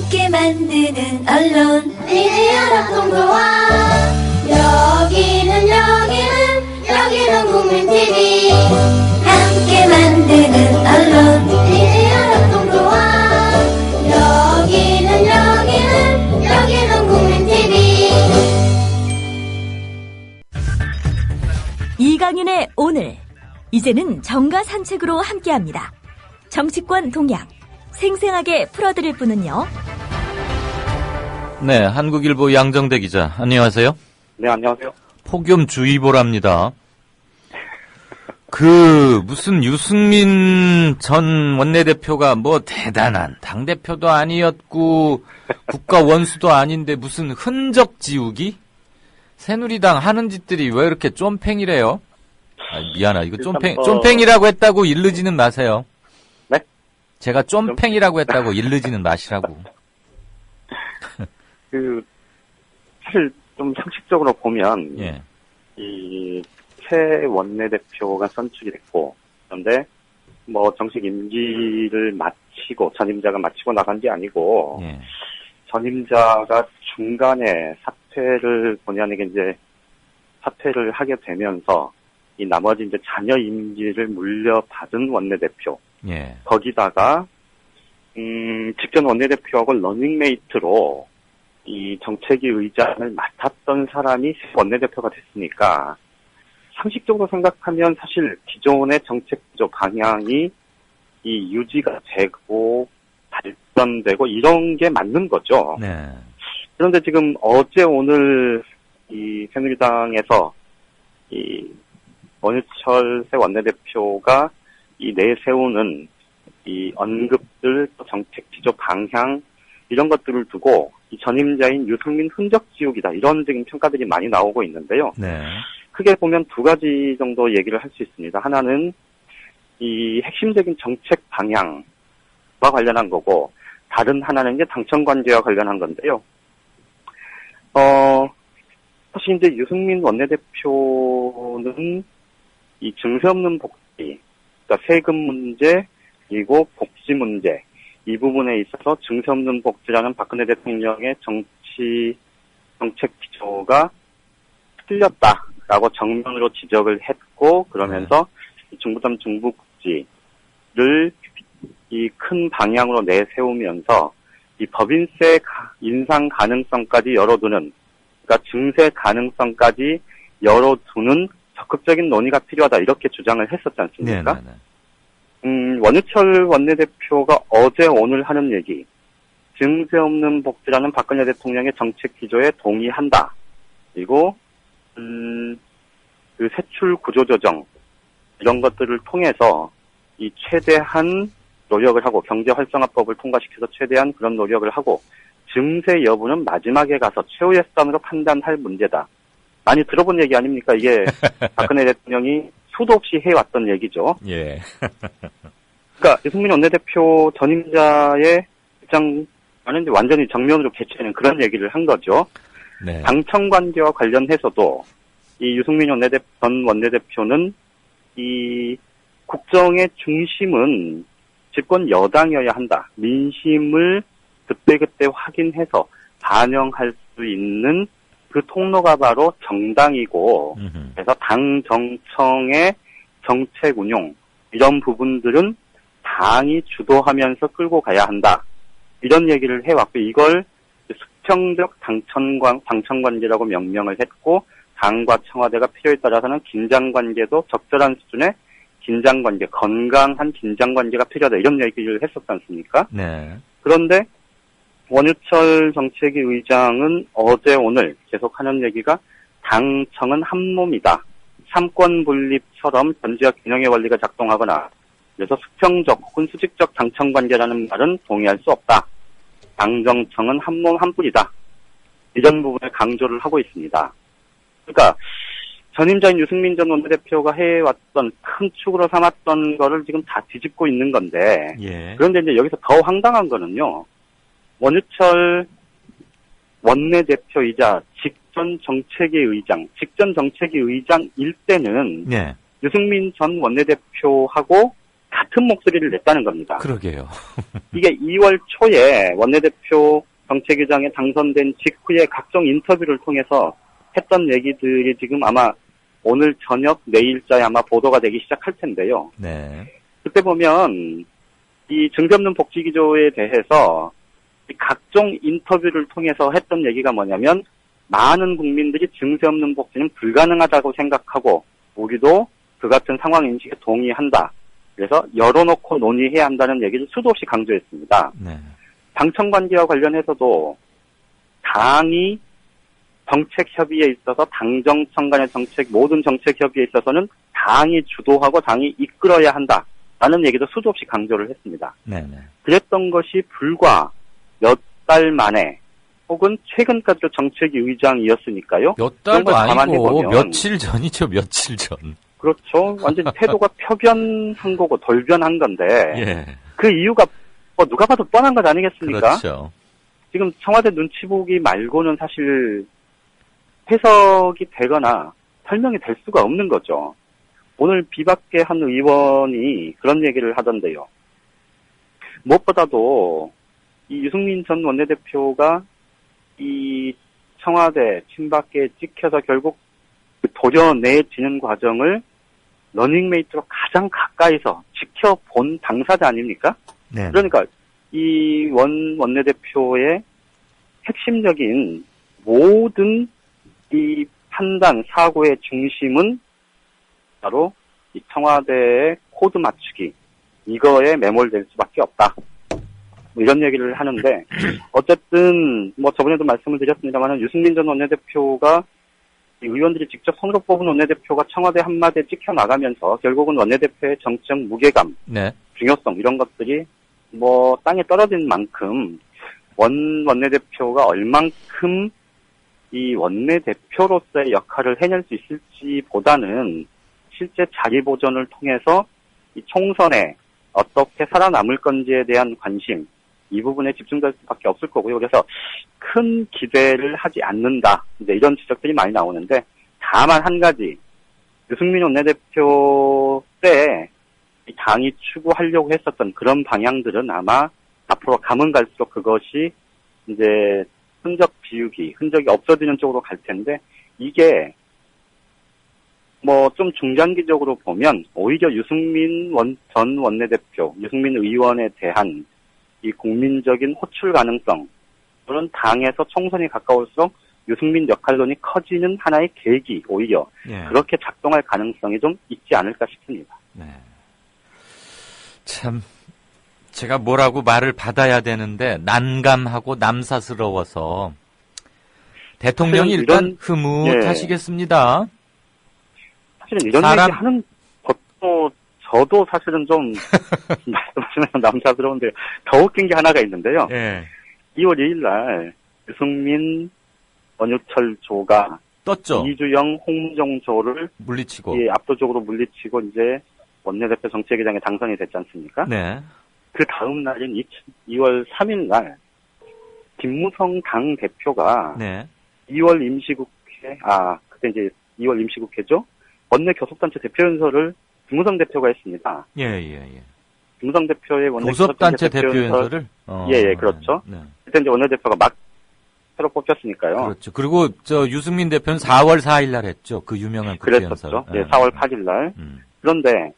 함께 만드는 언론 미디어 동동아 여기는 국민TV 함께 만드는 언론 미디어 동동아 여기는 국민TV. 이강윤의 오늘, 이제는 정가 산책으로 함께합니다. 정치권 동향 생생하게 풀어드릴 분은요. 네, 한국일보 양정대 기자, 안녕하세요. 네, 안녕하세요. 폭염주의보랍니다. 무슨 유승민 전 원내대표가 뭐 대단한 당대표도 아니었고, 국가 원수도 아닌데 무슨 흔적 지우기? 새누리당 하는 짓들이 왜 이렇게 쫌팽이래요? 미안하, 이거 쫌팽이라고 했다고 일르지는 마세요. 네? 제가 쫌팽이라고 했다고 일르지는 마시라고. 사실 좀 상식적으로 보면, 예. 새 원내대표가 선출이 됐고, 그런데 뭐 정식 임기를 마치고, 전임자가 마치고 나간 게 아니고, 예. 전임자가 중간에 본의 아니게 이제 사퇴를 하게 되면서, 이 나머지 이제 자녀 임기를 물려받은 원내대표. 예. 거기다가, 직전 원내대표하고 러닝메이트로 이 정책위 의장을 맡았던 사람이 원내대표가 됐으니까, 상식적으로 생각하면 사실 기존의 정책 구조 방향이 이 유지가 되고 발전되고 이런 게 맞는 거죠. 네. 그런데 지금 어제 오늘 이 새누리당에서 이 원유철 새 원내대표가 이 내세우는 이 언급들, 정책 기조 방향 이런 것들을 두고 이 전임자인 유승민 흔적 지우기다 이런 지금 평가들이 많이 나오고 있는데요. 네. 크게 보면 두 가지 정도 얘기를 할 수 있습니다. 하나는 이 핵심적인 정책 방향과 관련한 거고, 다른 하나는 이제 당청 관계와 관련한 건데요. 사실 이제 유승민 원내대표는 이 증세 없는 복지, 그러니까 세금 문제, 그리고 복지 문제, 이 부분에 있어서 증세 없는 복지라는 박근혜 대통령의 정책 기조가 틀렸다라고 정면으로 지적을 했고, 그러면서 중부담 중부국지를 이 큰 방향으로 내세우면서 이 법인세 인상 가능성까지 열어두는, 그러니까 증세 가능성까지 열어두는 적극적인 논의가 필요하다 이렇게 주장을 했었지 않습니까? 네네네. 원유철 원내대표가 어제 오늘 하는 얘기, 증세 없는 복지라는 박근혜 대통령의 정책 기조에 동의한다. 그리고 그 세출 구조조정 이런 것들을 통해서 이 최대한 노력을 하고 경제활성화법을 통과시켜서 최대한 그런 노력을 하고 증세 여부는 마지막에 가서 최후의 수단으로 판단할 문제다. 많이 들어본 얘기 아닙니까? 이게 박근혜 대통령이 수도 없이 해왔던 얘기죠. 예. 그러니까 유승민 원내대표 전임자의 입장과는 완전히 정면으로 개최하는 그런 얘기를 한 거죠. 네. 당청 관계와 관련해서도 이 유승민 전 원내대표는 이 국정의 중심은 집권 여당이어야 한다. 민심을 그때그때 확인해서 반영할 수 있는 그 통로가 바로 정당이고, 그래서 당 정청의 정책 운용 이런 부분들은 당이 주도하면서 끌고 가야 한다. 이런 얘기를 해왔고, 이걸 수평적 당청관계라고 명명을 했고, 당과 청와대가 필요에 따라서는 긴장관계도 적절한 수준의 긴장관계, 건강한 긴장관계가 필요하다. 이런 얘기를 했었지 않습니까? 네. 그런데 원유철 정책위 의장은 어제 오늘 계속 하는 얘기가 당청은 한 몸이다. 삼권 분립처럼 전제와 균형의 원리가 작동하거나 그래서 수평적 혹은 수직적 당청관계라는 말은 동의할 수 없다. 당정청은 한 몸 한 뿔이다. 이런 부분을 강조를 하고 있습니다. 그러니까 전임자인 유승민 전 원내대표가 해왔던 큰 축으로 삼았던 거를 지금 다 뒤집고 있는 건데, 예. 그런데 이제 여기서 더 황당한 거는요, 원유철 원내대표이자 직전 정책위 의장일 때는 예. 유승민 전 원내대표하고 같은 목소리를 냈다는 겁니다. 그러게요. 이게 2월 초에 원내대표 정책위장에 당선된 직후에 각종 인터뷰를 통해서 했던 얘기들이 지금 아마 오늘 저녁 내일자에 아마 보도가 되기 시작할 텐데요. 네. 그때 보면 이 증세 없는 복지기조에 대해서 이 각종 인터뷰를 통해서 했던 얘기가 뭐냐면 많은 국민들이 증세 없는 복지는 불가능하다고 생각하고 우리도 그 같은 상황 인식에 동의한다. 그래서 열어놓고 논의해야 한다는 얘기를 수도 없이 강조했습니다. 네. 당청 관계와 관련해서도 당이 정책 협의에 있어서 당정청 간의 정책, 모든 정책 협의에 있어서는 당이 주도하고 당이 이끌어야 한다라는 얘기도 수도 없이 강조를 했습니다. 네네. 그랬던 것이 불과 몇 달 만에 혹은 최근까지도 정책위 의장이었으니까요. 몇 달도 그런 걸 감안해 아니고 보면 며칠 전이죠, 며칠 전. 그렇죠. 완전 태도가 표변한 거고 돌변한 건데 예. 그 이유가 뭐 누가 봐도 뻔한 것 아니겠습니까? 그렇죠. 지금 청와대 눈치 보기 말고는 사실 해석이 되거나 설명이 될 수가 없는 거죠. 오늘 비박계 한 의원이 그런 얘기를 하던데요. 무엇보다도 이 유승민 전 원내대표가 이 청와대 친박계에 찍혀서 결국 도려내지는 과정을 러닝메이트로 가장 가까이서 지켜본 당사자 아닙니까? 네. 그러니까 이 원내대표의 핵심적인 모든 이 판단, 사고의 중심은 바로 이 청와대의 코드 맞추기, 이거에 매몰될 수밖에 없다. 뭐 이런 얘기를 하는데, 어쨌든, 뭐 저번에도 말씀을 드렸습니다만, 유승민 전 원내대표가 이 의원들이 직접 손으로 뽑은 원내대표가 청와대 한마디에 찍혀나가면서 결국은 원내대표의 정책 무게감, 네. 중요성, 이런 것들이 뭐 땅에 떨어진 만큼 원내대표가 얼만큼 이 원내대표로서의 역할을 해낼 수 있을지 보다는 실제 자리 보존을 통해서 이 총선에 어떻게 살아남을 건지에 대한 관심, 이 부분에 집중될 수밖에 없을 거고요. 그래서 큰 기대를 하지 않는다. 이제 이런 지적들이 많이 나오는데, 다만 한 가지, 유승민 원내대표 때 이 당이 추구하려고 했었던 그런 방향들은 아마 앞으로 가면 갈수록 그것이 이제 흔적 비우기, 흔적이 없어지는 쪽으로 갈 텐데, 이게 뭐 좀 중장기적으로 보면 오히려 유승민 전 원내대표, 유승민 의원에 대한 이 국민적인 호출 가능성, 또는 당에서 총선이 가까울수록 유승민 역할론이 커지는 하나의 계기, 오히려 예. 그렇게 작동할 가능성이 좀 있지 않을까 싶습니다. 네. 참, 제가 뭐라고 말을 받아야 되는데 난감하고 남사스러워서 대통령이 일단 흐뭇하시겠습니다. 사실은 이런 얘기 하는 것도 저도 사실은 좀 말씀하시면 남사스러운데 더 웃긴 게 하나가 있는데요. 예. 2월 2일 날 유승민, 원유철 조가 떴죠. 이주영, 홍문종 조를 물리치고. 예, 압도적으로 물리치고 이제 원내대표 정책위장에 당선이 됐지 않습니까? 네. 그 다음 날인 2월 3일 날 김무성 당 대표가 네. 2월 임시국회, 그때 이제 2월 임시국회죠? 원내 교섭단체 대표연설을 김무성 대표가 했습니다. 예. 김무성 대표의 원내 교섭단체 대표연설을? 예, 그렇죠. 네. 그때 이제 원내대표가 막 새로 뽑혔으니까요. 그렇죠. 그리고 유승민 대표는 4월 4일 날 했죠. 그 유명한 국회연설. 그랬었죠. 예, 4월 8일 날. 그런데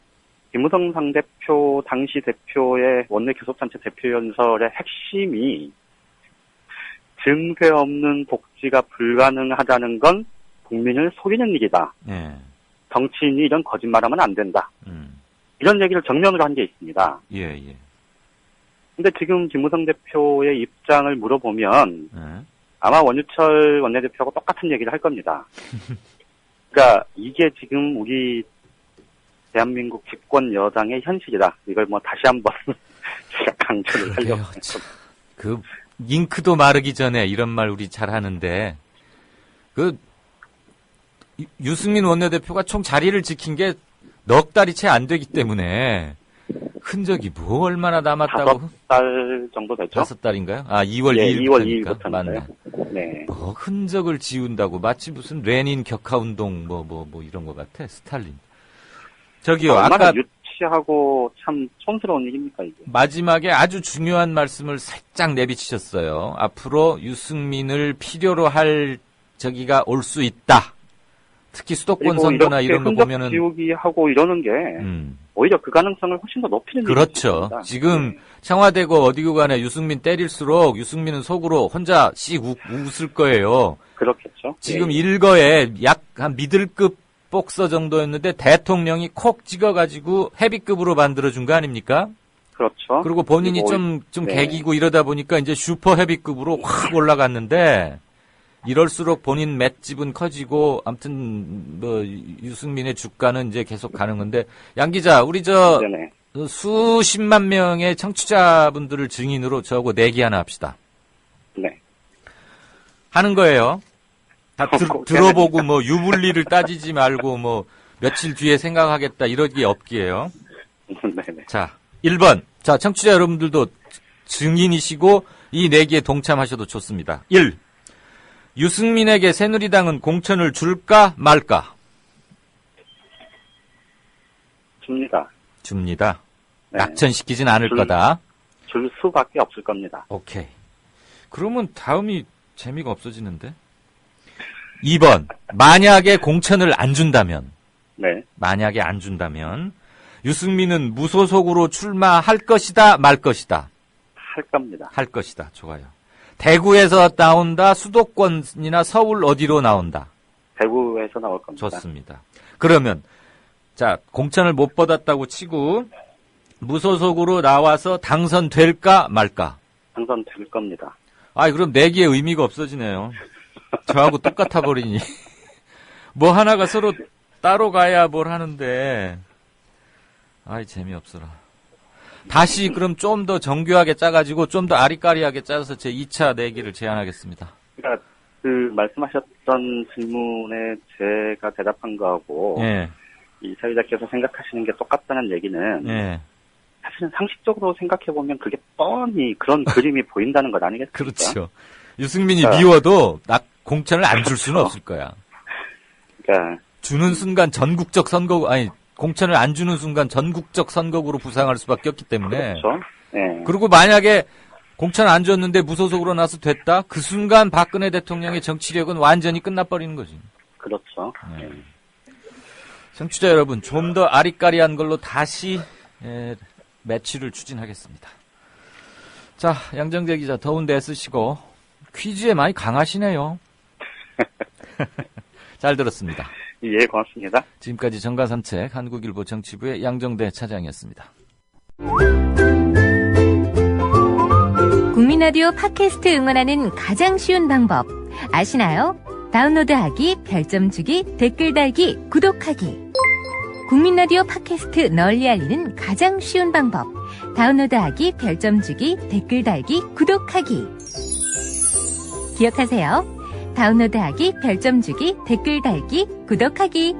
김무성 당대표, 당시 대표의 원내 교섭단체 대표연설의 핵심이 증세 없는 복지가 불가능하다는 건 국민을 속이는 일이다. 예. 정치인이 이런 거짓말하면 안 된다. 이런 얘기를 정면으로 한 게 있습니다. 예. 근데 지금 김무성 대표의 입장을 물어보면 예. 아마 원유철 원내대표하고 똑같은 얘기를 할 겁니다. 그러니까 이게 지금 우리 대한민국 집권 여당의 현실이다. 이걸 뭐 다시 한번 제가 강조를 하려고 했죠. 그 잉크도 마르기 전에 이런 말 우리 잘 하는데 유승민 원내대표가 총 자리를 지킨 게 넉 달이 채 안 되기 때문에 흔적이 뭐 얼마나 남았다고? 5달 정도 되죠. 5달인가요? 2월 예, 2일부터니까. 2월 2일부터니까요. 맞네. 네. 뭐 흔적을 지운다고 마치 무슨 레닌 격하운동 뭐 이런 것 같아. 스탈린. 저기요, 얼마나 아까 무시하고 참 촌스러운 일입니까, 이게? 마지막에 아주 중요한 말씀을 살짝 내비치셨어요. 앞으로 유승민을 필요로 할 저기가 올 수 있다. 특히 수도권 선거나 이런 거 보면은 지우기 하고 이러는 게 오히려 그 가능성을 훨씬 더 높이는 그렇죠. 지금 네. 청와대고 어디고 간에 유승민 때릴수록 유승민은 속으로 혼자 씩 웃을 거예요. 그렇겠죠. 지금 예. 일거에 약 한 미들급 복서 정도였는데 대통령이 콕 찍어가지고 헤비급으로 만들어준 거 아닙니까? 그렇죠. 그리고 본인이 그리고 좀 네. 개기고 이러다 보니까 이제 슈퍼 헤비급으로 확 올라갔는데 이럴수록 본인 맷집은 커지고 아무튼 뭐 유승민의 주가는 이제 계속 가는 건데 양 기자 우리 저 네네. 수십만 명의 청취자분들을 증인으로 저하고 내기 하나 합시다. 네. 하는 거예요. 다 꼭 들어보고 뭐 유불리를 따지지 말고 뭐 며칠 뒤에 생각하겠다 이러기 없기에요. 네네. 자, 1번. 자, 청취자 여러분들도 증인이시고 이 내기에 동참하셔도 좋습니다. 1. 유승민에게 새누리당은 공천을 줄까 말까? 줍니다. 줍니다. 네. 낙천시키진 않을 거다. 줄 수밖에 없을 겁니다. 오케이. 그러면 다음이 재미가 없어지는데? 2번. 만약에 공천을 안 준다면, 네. 만약에 안 준다면, 유승민은 무소속으로 출마할 것이다, 말 것이다? 할 겁니다. 할 것이다. 좋아요. 대구에서 나온다, 수도권이나 서울 어디로 나온다? 대구에서 나올 겁니다. 좋습니다. 그러면, 자, 공천을 못 받았다고 치고, 무소속으로 나와서 당선될까, 말까? 당선될 겁니다. 아, 그럼 내기의 의미가 없어지네요. 저하고 똑같아 버리니. 뭐 하나가 서로 따로 가야 뭘 하는데. 아이, 재미없어라. 다시 그럼 좀 더 정교하게 짜가지고 좀 더 아리까리하게 짜서 제 2차 내기를 제안하겠습니다. 그러니까 그 말씀하셨던 질문에 제가 대답한 거하고 예, 이 사회자께서 생각하시는 게 똑같다는 얘기는 예. 사실은 상식적으로 생각해보면 그게 뻔히 그런 그림이 보인다는 것 아니겠습니까? 그렇죠. 유승민이 미워도 공천을 안 줄 수는 없을 거야. 그러니까 주는 순간 전국적 선거, 아니, 공천을 안 주는 순간 전국적 선거구로 부상할 수밖에 없기 때문에. 그렇죠. 예. 그리고 만약에 공천 안 줬는데 무소속으로 나서 됐다? 그 순간 박근혜 대통령의 정치력은 완전히 끝나버리는 거지. 그렇죠. 네. 청취자 여러분, 좀 더 아리까리한 걸로 다시 매치를 추진하겠습니다. 자, 양정재 기자, 더운데 애쓰시고 퀴즈에 많이 강하시네요. 잘 들었습니다. 예, 고맙습니다. 지금까지 정가삼책 한국일보 정치부의 양정대 차장이었습니다. 국민라디오 팟캐스트 응원하는 가장 쉬운 방법 아시나요? 다운로드하기, 별점 주기, 댓글 달기, 구독하기. 국민라디오 팟캐스트 널리 알리는 가장 쉬운 방법. 다운로드하기, 별점 주기, 댓글 달기, 구독하기. 기억하세요. 다운로드하기, 별점 주기, 댓글 달기, 구독하기.